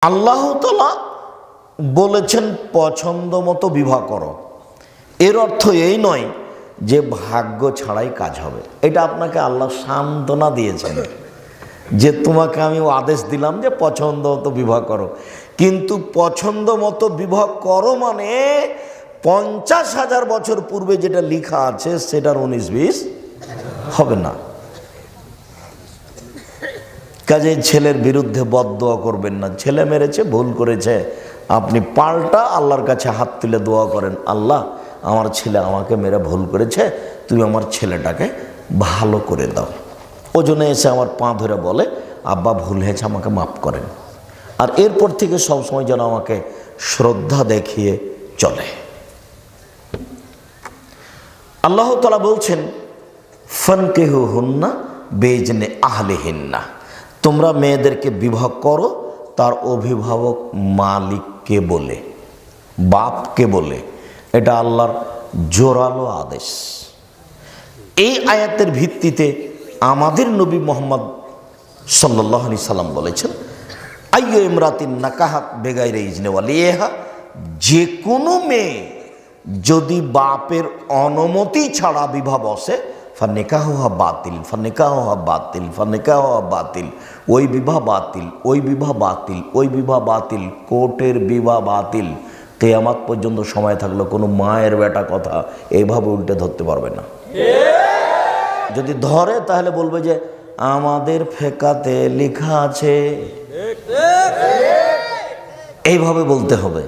আল্লাহ তাআলা বলেছেন পছন্দ মতো বিবাহ করো। এর অর্থ এই নয় যে ভাগ্য ছাড়াই কাজ হবে। এটা আপনাকে আল্লাহ সান্ত্বনা দিয়েছেন যে তোমাকে আমি আদেশ দিলাম যে পছন্দ মতো বিবাহ করো, কিন্তু পছন্দ মতো বিবাহ করো মানে 50,000 বছর পূর্বে যেটা লেখা আছে সেটার 19-20 হবে না। কাজে ছেলের বিরুদ্ধে বদদোয়া করবেন না। ছেলে মেরেছে, ভুল করেছে, আপনি পাল্টা আল্লাহর কাছে হাত তুলে দোয়া করেন, আল্লাহ আমার ছেলে আমাকে মেরে ভুল করেছে, তুমি আমার ছেলেটাকে ভালো করে দাও। ওজনে এসে আমার পা ধরে বলে আব্বা ভুল হয়েছে, আমাকে মাফ করেন। আর এরপর থেকে সবসময় যেন আমাকে শ্রদ্ধা দেখিয়ে চলে। আল্লাহ তাআলা বলছেন ফানকিহুহুন্না বিইজনি আহলিহিন্না, তোমরা মেয়েদেরকে বিবাহ করো তার অভিভাবক মালিককে বলে, বাপকে বলে। এটা আল্লাহর জোরালো আদেশ। এই আয়াতের ভিত্তিতে আমাদের নবী মুহাম্মদ সাল্লাল্লাহু আলাইহি সাল্লাম বলেছেন আইয়ু ইমরাতিন নাকাহাত বেগাইরে ইজনে ওয়ালিহা, যে কোনো মেয়ে যদি বাপের অনুমতি ছাড়া বিবাহ বসে ফানিকাহুহা বাতিল, ফানিকাহুহা বাতিল, ফানিকাহুহা বাতিল, ওই বিবাহ বাতিল, ওই বিবাহ বাতিল, ওই বিবাহ বাতিল, কোর্টের বিবাহ বাতিল। কিয়ামত পর্যন্ত সময় থাকলে কোনো মায়ের বেটা কথা এইভাবে উল্টে ধরতে পারবে না। যদি ধরে তাহলে বলবে যে আমাদের ফেকাতে লেখা আছে, এইভাবে বলতে হবে।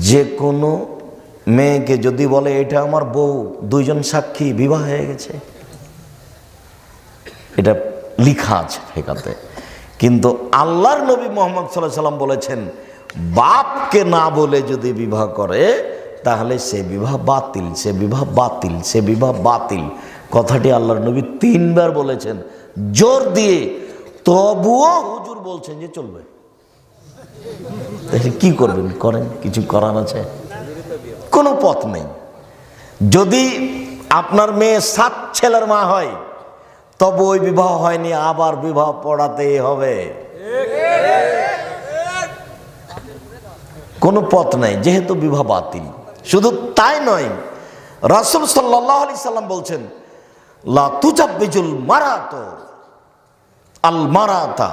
যে কোনো মেয়েকে যদি বলে এটা আমার বউ, দুইজন সাক্ষী, বিবাহ হয়ে গেছে, এটা লেখা আছে ফেকাতে। কিন্তু আল্লাহর নবী মুহাম্মদ সাল্লাল্লাহু আলাইহি সাল্লাম বলেছেন বাপকে না বলে যদি বিবাহ করে তাহলে সে বিবাহ বাতিল, সে বিবাহ বাতিল, সে বিবাহ বাতিল। কথাটি আল্লাহর নবী 3 বার বলেছেন জোর দিয়ে, তবুও হুজুর বলছেন যে চলবে। কি করবেন, করেন, কিছু করার আছে? কোনো পথ নেই। যদি আপনার মেয়ে 7 ছেলের মা হয় তবে ওই বিবাহ হয়নি, আবার বিবাহ পড়াতেই হবে। কোনো পথ নাই, যেহেতু বিবাহ বাতিল। শুধু তাই নয়, রাসূল সাল্লাল্লাহু আলাইহি সাল্লাম বলছেন লা তুজাব্বিজুল মারাতু আল মারাতা,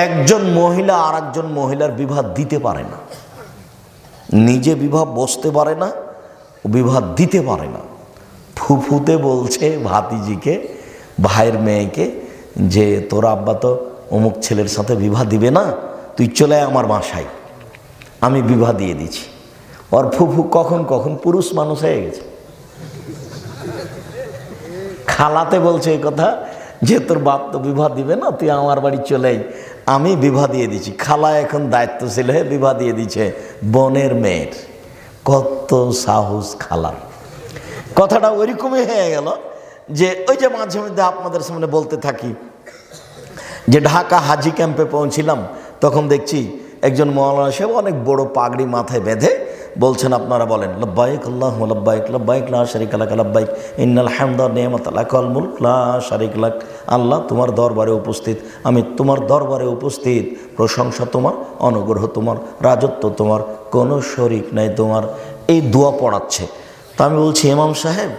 একজন মহিলা আর একজন মহিলার বিবাহ দিতে পারে না, নিজে বিবাহ বসতে পারে না, বিবাহ দিতে পারে না। ফুফুতে বলছে ভাতিজিকে, ভাইয়ের মেয়েকে যে তোর আব্বা তো অমুক ছেলের সাথে বিবাহ দিবে না, তুই চলে আয় আমার বাসায়, আমি বিবাহ দিয়ে দিচ্ছি। ওর ফুফু কখন কখন পুরুষ মানুষ হয়ে গেছে, খালাতে বলছে এই কথা যে তোর বাপ তো বিবাহ দিবে না, তুই আমার বাড়ি চলে আয়, আমি বিবাহ দিয়ে দিচ্ছি। খালা এখন দায়িত্বশীল হয়ে বিবাহ দিয়ে দিচ্ছে বোনের মেয়ের। কত সাহস খালার! কথাটা ওইরকমই হয়ে গেল যে ওই যে মাঝে মধ্যে আপনাদের সামনে বলতে থাকি যে ঢাকা হাজি ক্যাম্পে পৌঁছিলাম, তখন দেখছি একজন মাওলানা সাহেব অনেক বড় পাগড়ি মাথায় বেঁধে বলছেন আপনারা বলেন লব্বাইক আল্লাহুম্মা লব্বাইক, লব্বাইক লা শারীকা লাক লব্বাইক, ইন্নাল হামদা ওয়া নি'মাতা লাকা ওয়াল মুলক লা শারীকা লাক। আল্লাহ তোমার দরবারে উপস্থিত, আমি তোমার দরবারে উপস্থিত, প্রশংসা তোমার, অনুগ্রহ তোমার, রাজত্ব তোমার, কোনো শরীক নাই তোমার। এই দোয়া পড়াচ্ছে। তা আমি বলছি ইমাম সাহেব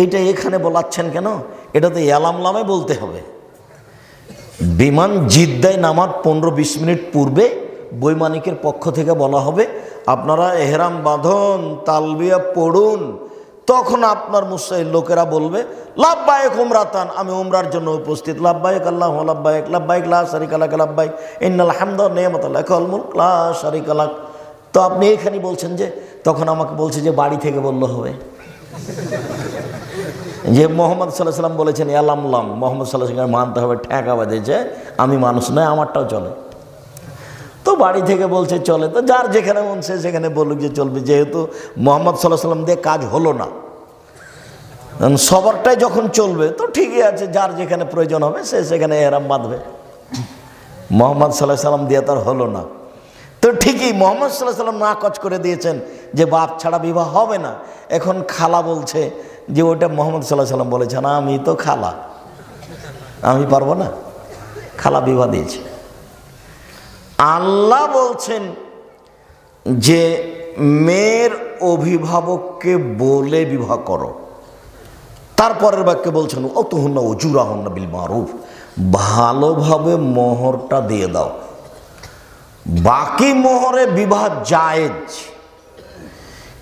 এইটা এখানে বলাচ্ছেন কেন? এটা তো এলামলামে বলতে হবে। বিমান জিদ্দায় নামার 15-20 মিনিট পূর্বে বৈমানিকের পক্ষ থেকে বলা হবে আপনারা এহরাম বাঁধুন, তালবিয়া পড়ুন। তখন আপনার মুসাইল লোকেরা বলবে লাব্বাইক উমরাতান, আমি উমরার জন্য উপস্থিত, লাব্বাইক আল্লাহুম্মা লাব্বাইক, লাব্বাইক লা শারীকা লাক লাব্বাইক, ইন্নাল হামদা ওয়া নি'মাতা লাকা ওয়াল মুলক লা শারীকা লাক। তো আপনি এখানে বলছেন যে, তখন আমাকে বলছে যে বাড়ি থেকে বললে হবে যে মোহাম্মদ সাল্লাল্লাহু আলাইহি সাল্লাম বলেছেন এলামলাম, মোহাম্মদ সাল্লাল্লাহু আলাইহি সাল্লাম মানতে হবে, ঠেকা বাজেছে, আমি মানুষ নয়, আমারটাও চলে। তো বাড়ি থেকে বলছে চলে, তো যার যেখানে মন সে সেখানে বলুক যে চলবে, যেহেতু মোহাম্মদ সাল্লাল্লাহু আলাইহি সাল্লাম দিয়ে কাজ হলো না, সবারটাই যখন চলবে তো ঠিকই আছে, যার যেখানে প্রয়োজন হবে সে সেখানে এহরাম বাঁধবে। মোহাম্মদ সাল্লাল্লাহু আলাইহি সাল্লাম দিয়ে তার হলো না, তো ঠিকই মোহাম্মদ সাল্লাল্লাহু আলাইহি সাল্লাম নাকচ করে দিয়েছেন যে বাপ ছাড়া বিবাহ হবে না। এখন খালা বলছে যে ওইটা মোহাম্মদ সাল্লাল্লাহু আলাইহি সাল্লাম বলেছেন, আমি তো খালা, আমি পারবো না। খালা বিবাহ দিয়েছে। আল্লাহ বলছেন যে মেয়ের অভিভাবককে বলে বিবাহ করো। তারপরের বাক্যে বলছেন অতুহুন্না উজুরাহুন্না বিল মারুফ, ভালোভাবে মোহরটা দিয়ে দাও। বাকি মোহরে বিবাহ জায়েজ,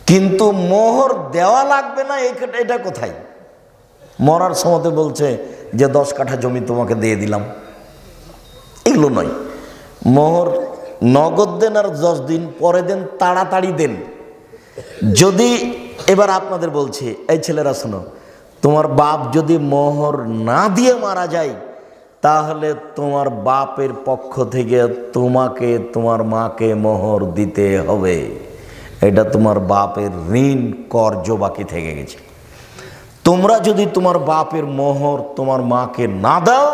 কিন্তু মোহর দেওয়া লাগবে না এটা কোথায়? মরার সময়তে বলছে যে 10 কাঠা জমি তোমাকে দিয়ে দিলাম, এগুলো নয়। মোহর নগদ দেন আর 10 দিন পরে দেন, তাড়াতাড়ি দেন। যদি এবার আপনাদের বলছি, এই ছেলেরা শোনো, তোমার বাপ যদি মোহর না দিয়ে মারা যায়, তাহলে তোমার বাপের পক্ষ থেকে তোমাকে তোমার মাকে মোহর দিতে হবে। এটা তোমার বাপের ঋণ কর্জ বাকি থেকে গেছে। তোমরা যদি তোমার বাপের মোহর তোমার মাকে না দাও,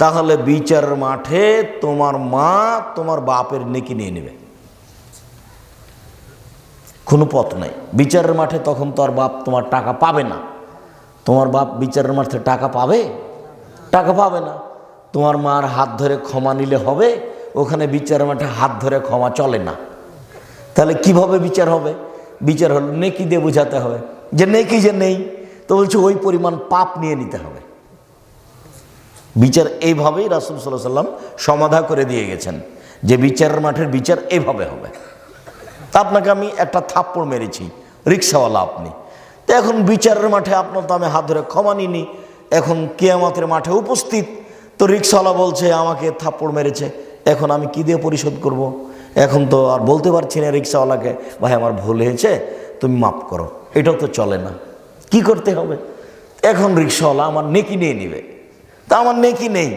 তাহলে বিচারের মাঠে তোমার মা তোমার বাপের নেকি নিয়ে নেবে, কোনো পথ নাই। বিচারের মাঠে তখন তো আর বাপ তোমার টাকা পাবে না। তোমার বাপ বিচারের মাঠে টাকা পাবে? টাকা পাবে না। তোমার মার হাত ধরে ক্ষমা নিলে হবে? ওখানে বিচারের মাঠে হাত ধরে ক্ষমা চলে না। তাহলে কিভাবে বিচার হবে? বিচার হলো নেকি দিয়ে বোঝাতে হবে যে নেকি যে নেই, তো বলছে ওই পরিমাণ পাপ নিয়ে নিতে হবে। বিচার এইভাবেই রাসূল সাল্লাল্লাহু আলাইহি সাল্লাম সমাধা করে দিয়ে গেছেন যে বিচারের মাঠের বিচার এইভাবে হবে। তা আপনাকে আমি একটা থাপ্পড় মেরেছি, রিক্সাওয়ালা আপনি, তো এখন বিচারের মাঠে আপনার তো আমি হাত ধরে ক্ষমা নিনি, এখন কিয়ামতের মাঠে উপস্থিত, তো রিক্সাওয়ালা বলছে আমাকে থাপ্পড় মেরেছে, এখন আমি কি দিয়ে পরিশোধ করব? এখন তো আর বলতে পারছি না রিক্সাওয়ালাকে ভাই আমার ভুল হয়েছে, তুমি মাফ করো, এটাও তো চলে না। কি করতে হবে? এখন রিক্সাওয়ালা আমার নেকি নিয়ে নিবে, তা আমার নেকি নেই,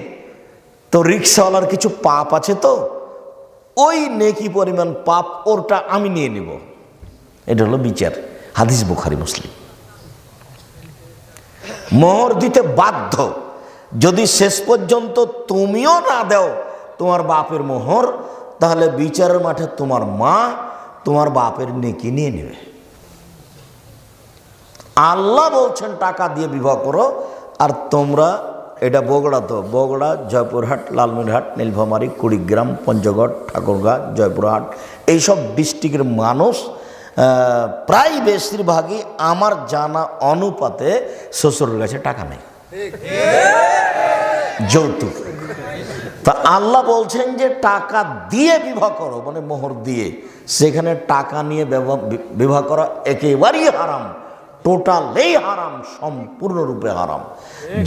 তো রিক্সাওয়ালার কিছু পাপ আছে, তো ওই নেকি পরিমাণ পাপ ওরটা আমি নিয়ে নিব। এটা হলো বিচার। হাদিস বুখারী মুসলিম। মোহর দিতে বাধ্য, যদি শেষ পর্যন্ত তুমিও না দাও তোমার বাপের মোহর, তাহলে বিচারের মাঠে তোমার মা তোমার বাপের নেকি নিয়ে নেবে। আল্লাহ বলছেন টাকা দিয়ে বিবাহ করো, আর তোমরা, এটা বগুড়া, তো বগুড়া, জয়পুরহাট, লালমনিরহাট, নীলফামারী, কুড়িগ্রাম, পঞ্চগড়, ঠাকুরগাঁ, জয়পুরহাট, এইসব ডিস্ট্রিক্টের মানুষ প্রায় বেশিরভাগই আমার জানা অনুপাতে শ্বশুরের কাছে টাকা নেই, যৌতুক। তা আল্লাহ বলছেন যে টাকা দিয়ে বিবাহ করো, মানে মোহর দিয়ে। সেখানে টাকা নিয়ে বিবাহ করা একেবারেই হারাম, টোটালেই হারাম, সম্পূর্ণরূপে হারাম।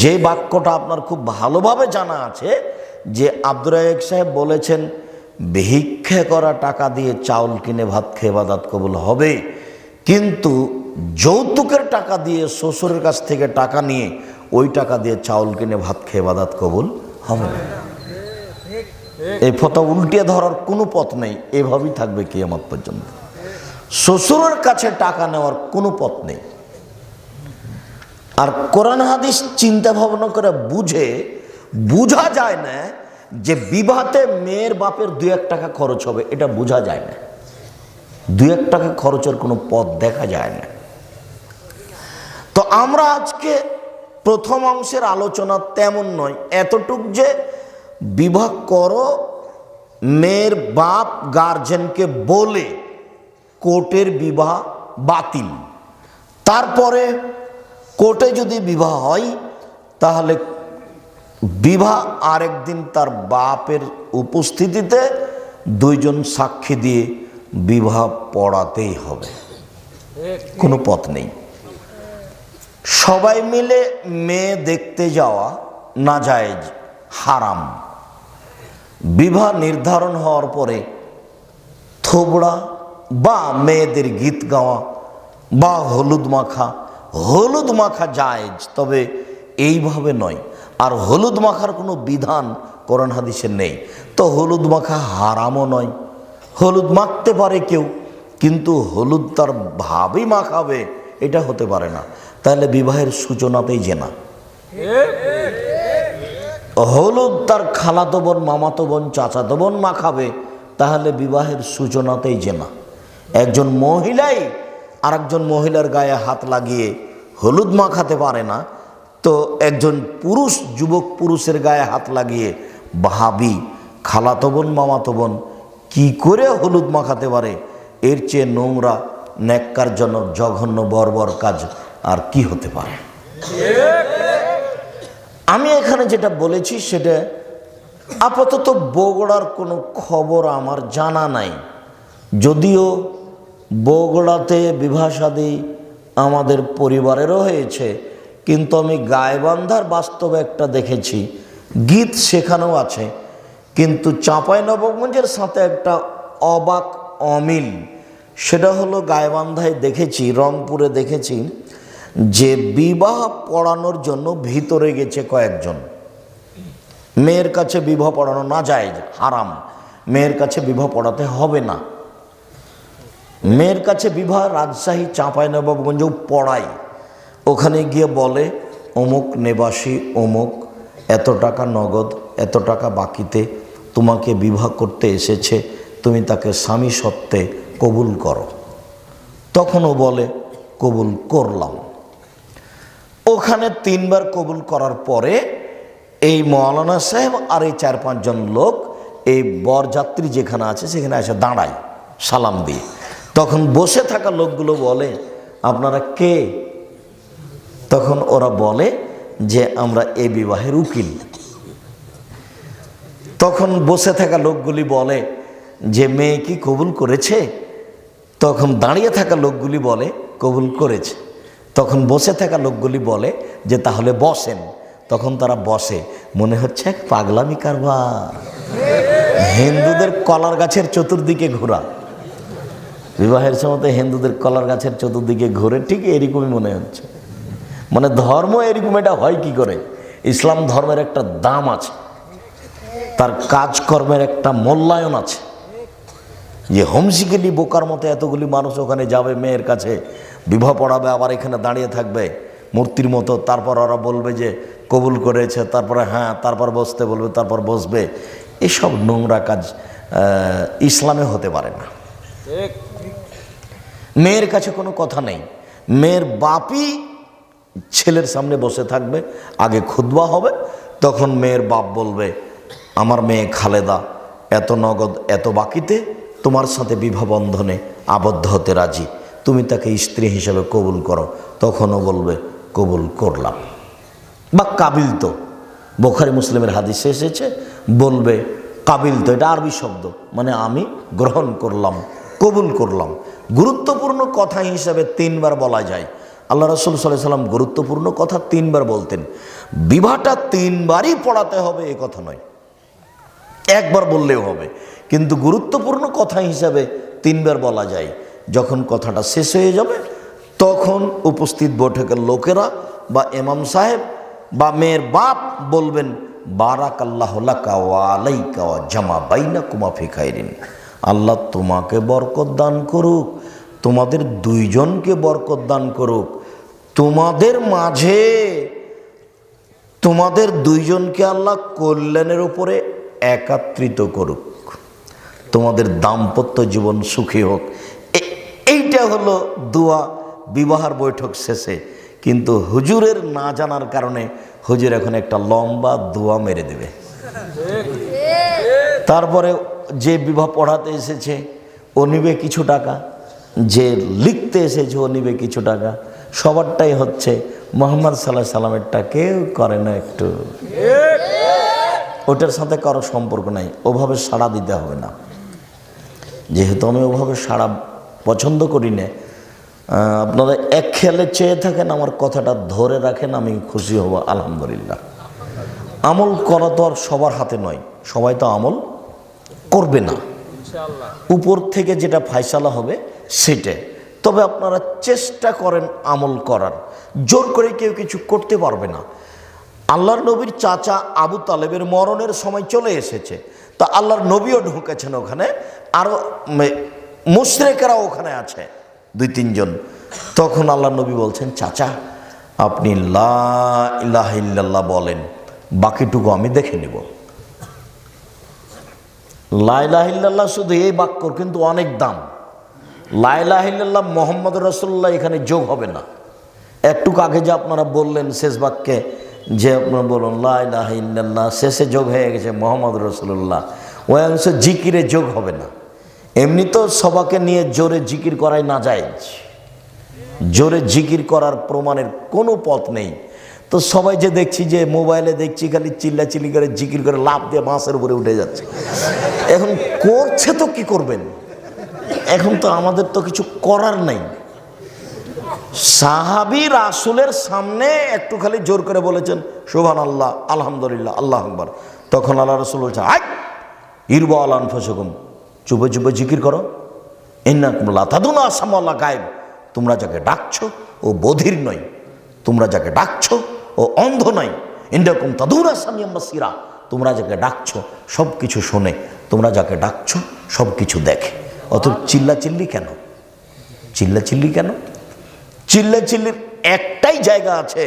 যে বাক্যটা আপনার খুব ভালোভাবে জানা আছে যে আব্দুর রাজ্জাক সাহেব বলেছেন ভিক্ষা করা টাকা দিয়ে চাউল কিনে ভাত খেয়ে ইবাদত কবুল হবে, কিন্তু যৌতুকের টাকা দিয়ে শ্বশুরের কাছ থেকে টাকা নিয়ে ওই টাকা দিয়ে চাউল কিনে ভাত খেয়ে ইবাদত কবুল হবে না। এই ফতোয়া উল্টিয়ে ধরার কোনো পথ নেই, এভাবেই থাকবে কিয়ামত পর্যন্ত। শ্বশুরের কাছে টাকা নেওয়ার কোনো পথ নেই। আর কোরআন হাদিস চিন্তা ভাবনা করে বুঝা যায় না যে বিবাহতে মেয়ের বাপের 2-1 টাকা খরচ হবে, এটা বোঝা যায় না। 2-1 টাকা খরচের কোনো পথ দেখা যায় না। তো আমরা আজকে প্রথম অংশের আলোচনা তেমন নয়, এতটুক যে বিবাহ করো, মেয়ের বাপ গার্জেনকে বলে কোর্টের বিবাহ বাতিল। তারপরে কোর্টে যদি বিবাহ হয়, তাহলে বিবাহ আরেকদিন তার বাপের উপস্থিতিতে 2 জন সাক্ষী দিয়ে বিবাহ পড়াতেই হবে, কোনো পথ নেই। সবাই মিলে মেয়ে দেখতে যাওয়া নাজায়েজ, হারাম। বিবাহ নির্ধারণ হওয়ার পরে থোবড়া বা মেয়েদের গীত গাওয়া বা হলুদ মাখা জায়েজ, তবে এইভাবে নয়। আর হলুদ মাখার কোনো বিধান কোরআন হাদিসে নেই, তো হলুদ মাখা হারামও নয়। হলুদ মাখতে পারে কেউ, কিন্তু হলুদ তার ভাবেই মাখাবে এটা হতে পারে না। তাহলে বিবাহের সূচনাতেই জেনা। হলুদ তার খালাতো বোন, মামাতো বোন, চাচাতো বোন মাখাবে, তাহলে বিবাহের সূচনাতেই জেনা। একজন মহিলাই আরেকজন মহিলার গায়ে হাত লাগিয়ে হলুদ মাখাতে পারে না, তো একজন পুরুষ যুবক পুরুষের গায়ে হাত লাগিয়ে ভাবি খালাতো বোন মামাতো বোন কি করে হলুদ মাখাতে পারে? এর চেয়ে নোংরা, ন্যাক্কারজনক, জঘন্য, বর্বর কাজ আর কি হতে পারে? আমি এখানে যেটা বলেছি সেটা আপাতত বগুড়ার কোনো খবর আমার জানা নাই। যদিও বগুড়াতে বিবাহ শাদী আমাদের পরিবারেরও হয়েছে, কিন্তু আমি গাইবান্ধার বাস্তবে একটা দেখেছি, গীত সেখানেও আছে। কিন্তু চাঁপাইনবাবগঞ্জের সাথে একটা অবাক অমিল, সেটা হলো গাইবান্ধায় দেখেছি, রংপুরে দেখেছি যে বিবাহ পড়ানোর জন্য ভিতরে গেছে কয়েকজন। মেয়ের কাছে বিবাহ পড়ানো না যায়, হারাম, মেয়ের কাছে বিবাহ পড়াতে হবে না। মেয়ের কাছে বিবাহ রাজশাহী চাঁপাইনবাবগঞ্জেও পড়ায়। ওখানে গিয়ে বলে অমুক নিবাসী অমুক এত টাকা নগদ, এত টাকা বাকিতে তোমাকে বিবাহ করতে এসেছে, তুমি তাকে স্বামী সত্ত্বে কবুল করো। তখনও বলে কবুল করলাম। ওখানে 3 বার কবুল করার পরে এই মৌলানা সাহেব আর এই 4-5 জন লোক এই বরযাত্রী যেখানে আছে সেখানে এসে দাঁড়ায় সালাম দিয়ে। তখন বসে থাকা লোকগুলো বলে আপনারা কে? তখন ওরা বলে যে আমরা এই বিবাহের উকিল। তখন বসে থাকা লোকগুলি বলে যে মেয়ে কি কবুল করেছে? তখন দাঁড়িয়ে থাকা লোকগুলি বলে কবুল করেছে। তখন বসে থাকা লোকগুলি বলে যে তাহলে বসেন। তখন তারা বসে, মনে হচ্ছে এক পাগলামি কারবার। হিন্দুদের কলার গাছের চতুর্দিকে ঘোরা, বিবাহের সময় হিন্দুদের কলার গাছের চতুর্দিকে ঘুরে, ঠিক এরকমই মনে হচ্ছে। মানে ধর্ম এরকম এটা হয় কি করে? ইসলাম ধর্মের একটা দাম আছে, তার কাজকর্মের একটা মূল্যায়ন আছে। যে হোমসিকেলি বোকার মতো এতগুলি মানুষ ওখানে যাবে, মেয়ের কাছে বিবাহ পড়াবে, আবার এখানে দাঁড়িয়ে থাকবে মূর্তির মতো। তারপর ওরা বলবে যে কবুল করেছে, তারপরে হ্যাঁ, তারপর বসতে বলবে, তারপর বসবে। এসব নোংরা কাজ ইসলামে হতে পারে না। মেয়ের কাছে কোনো কথা নেই, মেয়ের বাপই ছেলের সামনে বসে থাকবে, আগে খুতবা হবে, তখন মেয়ের বাপ বলবে আমার মেয়ে খালেদা এত নগদ এত বাকিতে তোমার সাথে বিবাহ বন্ধনে আবদ্ধ হতে রাজি, তুমি তাকে স্ত্রী হিসেবে কবুল করো। তখনও বলবে কবুল করলাম, বা কাবিল তো, বুখারী মুসলিমের হাদিসে এসেছে, বলবে কাবিল তো, এটা আরবি শব্দ, মানে আমি গ্রহণ করলাম, কবুল করলাম। গুরুত্বপূর্ণ কথা হিসাবে 3 বার বলা যায়। আল্লাহ রাসূল সাল্লাল্লাহু আলাইহি ওয়াসাল্লাম গুরুত্বপূর্ণ কথা 3 বার বলতেন। বিবাহটা 3 বারই পড়াতে হবে এ কথা নয়, একবার বললেও হবে, কিন্তু গুরুত্বপূর্ণ কথা হিসাবে 3 বার বলা যায়। যখন কথাটা শেষ হয়ে যাবে তখন উপস্থিত বৈঠকের লোকেরা বা ইমাম সাহেব বা মেয়ের বাপ বলবেন বারাকাল্লাহু লাকা ওয়া আলাইকা ওয়া জামা বাইনাকুমা ফি খাইরিন। আল্লাহ তোমাকে বরকত দান করুক, তোমাদের 2 জনকে বরকত দান করুক, তোমাদের মাঝে তোমাদের 2 জনকে আল্লাহ কল্যাণের উপরে একত্রিত করুক, তোমাদের দাম্পত্য জীবন সুখী হোক। এইটা হলো দোয়া বিবাহের বৈঠক শেষে। কিন্তু হুজুরের না জানার কারণে হুজুর এখন একটা লম্বা দোয়া মেরে দেবে। তারপরে যে বিবাহ পড়াতে এসেছে ও নিবে কিছু টাকা, যে লিখতে এসেছে ও নিবে কিছু টাকা। সবারটাই হচ্ছে মুহাম্মদ সাল্লাল্লাহু আলাইহি সাল্লামেরটা কেউ করে না একটু, ওটার সাথে কারো সম্পর্ক নাই, ওভাবে সাড়া দিতে হবে না। যেহেতু আমি ওভাবে সাড়া পছন্দ করি না, আপনারা এক খেয়ালে চেয়ে থাকেন, আমার কথাটা ধরে রাখেন, আমি খুশি হব আলহামদুলিল্লাহ। আমল করা তো আর সবার হাতে নয়, সবাই তো আমল করবে না, উপর থেকে যেটা ফায়সালা হবে সেটা। তবে আপনারা চেষ্টা করেন আমল করার, জোর করে কেউ কিছু করতে পারবে না। আল্লাহর নবীর চাচা আবু তালেবের মরণের সময় চলে এসেছে, তা আল্লাহর নবীও ঢুকেছেন ওখানে, আরও মুশরিকরা ওখানে আছে 2-3 জন। তখন আল্লাহর নবী বলছেন চাচা আপনি লা ইলাহা ইল্লাল্লাহ বলেন, বাকিটুকু আমি দেখে নেব। লা ইলাহা ইল্লাল্লাহ শুধু এই বাক্যর কিন্তু অনেক দাম। লা ইলাহা ইল্লাল্লাহ মুহাম্মদ রাসূলুল্লাহ এখানে যোগ হবে না। একটু আগে যে আপনারা বললেন শেষ বাক্যে যে আপনারা বলুন লা ইলাহা ইল্লাল্লাহ, শেষে যোগ হয়ে গেছে মুহাম্মদ রাসূলুল্লাহ, ওই অংশ জিকিরে যোগ হবে না। এমনি তো সবাকে নিয়ে জোরে জিকির করাই না যায়, জোরে জিকির করার প্রমাণের কোনো পথ নেই। তো সবাই যে দেখছি যে মোবাইলে দেখছি খালি চিল্লাচিল্লি করে জিকির করে লাফ দিয়ে বাঁশের উপরে উঠে যাচ্ছে। এখন করছে তো কি করবেন, এখন তো আমাদের তো কিছু করার নেই। সাহাবী রাসূলের সামনে একটু খালি জোর করে বলেছেন সুবহানাল্লাহ, আলহামদুলিল্লাহ, আল্লাহু আকবার। তখন আল্লাহ রাসূল বলছেন, আই ইরবা আলা আনফুসিকুম, চুপে চুপে জিকির করো। ইন্নাকুম লা তাদুনা আসামাল্লাহ গায়েব, তোমরা যাকে ডাকছো ও বধির নয়, তোমরা যাকে ডাকছো ও অন্ধ নয়। ইন্নাকুম তাদুনা সামিয়াম বাসীরা, তোমরা যাকে ডাকছো সব কিছু শোনে, তোমরা যাকে ডাকছো সব কিছু দেখে। অত চিল্লাচিল্লি কেন, চিল্লাচিল্লি কেন? চিল্লাচিল্লির একটাই জায়গা আছে,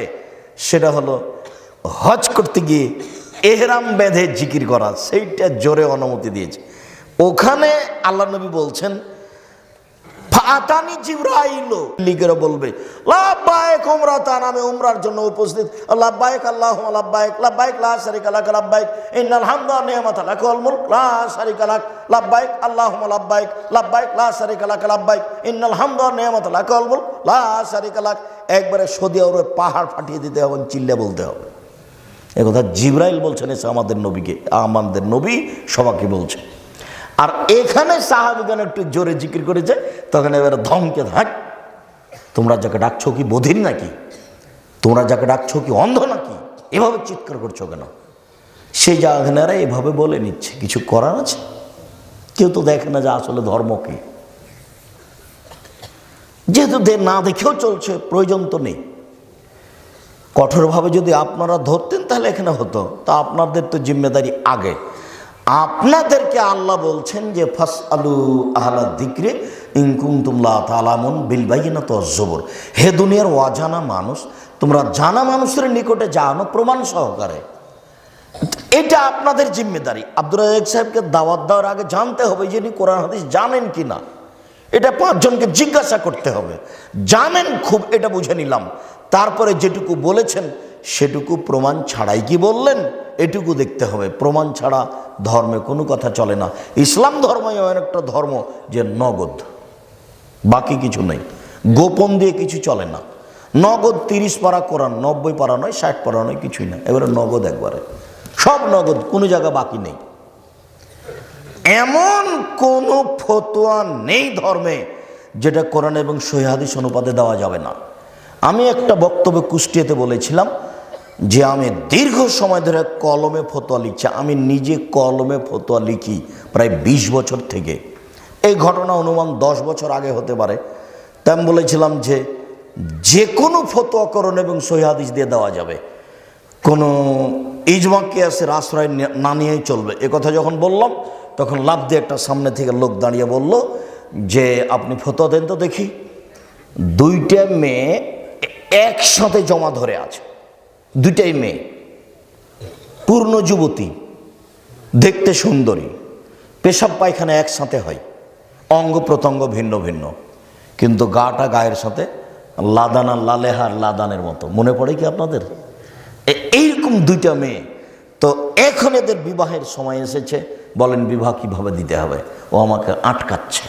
সেটা হলো হজ করতে গিয়ে এহরাম বেঁধে জিকির করা, সেইটা জোরে অনুমতি দিয়েছে। ওখানে আল্লাহ নবী বলছেন ফাতানি জিবরাইল, লিখে বলবে লাব্বাইক উমরাতান, আমি উমরার জন্য উপস্থিত। লাব্বাইক আল্লাহুম্মা লাব্বাইক, লাব্বাইক লা শারীকা লাক লাব্বাইক, ইন্নাল হামদা ওয়ান নি'মাতা লাক ওয়াল মুলক লা শারীকা লাক, লাব্বাইক আল্লাহুম্মা লাব্বাইক, লাব্বাইক লা শারীকা লাক লাব্বাইক, ইন্নাল হামদা ওয়ান নি'মাতা লাক ওয়াল মুলক লা শারীকা লাক। একবারে সৌদি আরবে পাহাড় ফাটিয়ে দিতে হবে, চিল্লে বলতে হবে। এ কথা জিবরাইল বলছেন, এসে আমাদের নবীকে, আমাদের নবী সবাইকে বলছে। আর এখানে সাহাবীগণ একটু জোরে জিকির করেছে, তখন এবারে ধমকে থাক, তোমরা যাকে ডাকছো কি বধির নাকি, তোমরা যাকে ডাকছো কি অন্ধ নাকি, এভাবে চিৎকার করছো কেন? সেই জাহানেরা এভাবে বলে নিচ্ছে, কিছু করার আছে? কেউ তো দেখে না যে আসলে ধর্ম কি। যেহেতু না দেখেও চলছে, প্রয়োজন তো নেই। কঠোরভাবে যদি আপনারা ধরতেন তাহলে এখানে হতো, তা আপনাদের তো জিম্মেদারি আগে। আপনাদেরকে আল্লাহ বলছেন যে ফাসআলু আহলা যিকরি ইন কুনতুম লা তা'লামুন বিল বাইয়িনাতি ওয়াজ জুবুর, হে দুনিয়ার অজানা মানুষ, তোমরা জানা মানুষের নিকটে যাও প্রমাণ সহকারে। এটা আপনাদের জিম্মেদারি। আব্দুর রাজ্জাক সাহেবকে দাওয়াত দেওয়ার আগে জানতে হবে যে ইনি কোরআন হাদিস জানেন কিনা, এটা 5 জনকে জিজ্ঞাসা করতে হবে। জানেন খুব, এটা বুঝে নিলাম। তারপরে যেটুকু বলেছেন সেটুকু প্রমাণ ছাড়াই কি বললেন, এটুকু দেখতে হবে। প্রমাণ ছাড়া ধর্মে কোনো কথা চলে না। ইসলাম ধর্মই এমন একটা ধর্ম যে নগদ, বাকি কিছু নেই, গোপন দিয়ে কিছু চলে না। নগদ 30 পারা কোরআন, 90 পারা নয়, 60 পারা নয়, কিছুই না, এবারে নগদ, একবারে সব নগদ, কোনো জায়গা বাকি নেই। এমন কোনো ফতোয়া নেই ধর্মে যেটা কোরআন এবং সহিহ হাদিস অনুপাতে দেওয়া যাবে না। আমি একটা বক্তব্যে কুষ্টিয়াতে বলেছিলাম যে আমি দীর্ঘ সময় ধরে কলমে ফতোয়া লিখছি। আমি নিজে কলমে ফতোয়া লিখি প্রায় 20 বছর থেকে। এই ঘটনা অনুমান 10 বছর আগে হতে পারে। তাই আমি বলেছিলাম যে কোনো ফতোয়া কোরআন এবং সহিহ হাদিস দিয়ে দেওয়া যাবে, কোনো ইজমা কিয়াসের আশ্রয় না নিয়েই চলবে। এ কথা যখন বললাম তখন লাফ দিয়ে একটা সামনে থেকে লোক দাঁড়িয়ে বলল যে আপনি ফতোয়া দেন তো দেখি। 2টা মেয়ে একসাথে জমা ধরে আছে, 2টাই মেয়ে, পূর্ণ যুবতী, দেখতে সুন্দরী, পেশাব পায়খানা একসাথে হয়, অঙ্গ প্রত্যঙ্গ ভিন্ন ভিন্ন, কিন্তু গাটা গায়ের সাথে লাদানা, লালেহার লাদানের মতো। মনে পড়ে কি আপনাদের? এইরকম 2টা মেয়ে। তো এখন এদের বিবাহের সময় এসেছে, বলেন বিবাহ কিভাবে দিতে হবে? ও আমাকে আটকাচ্ছে।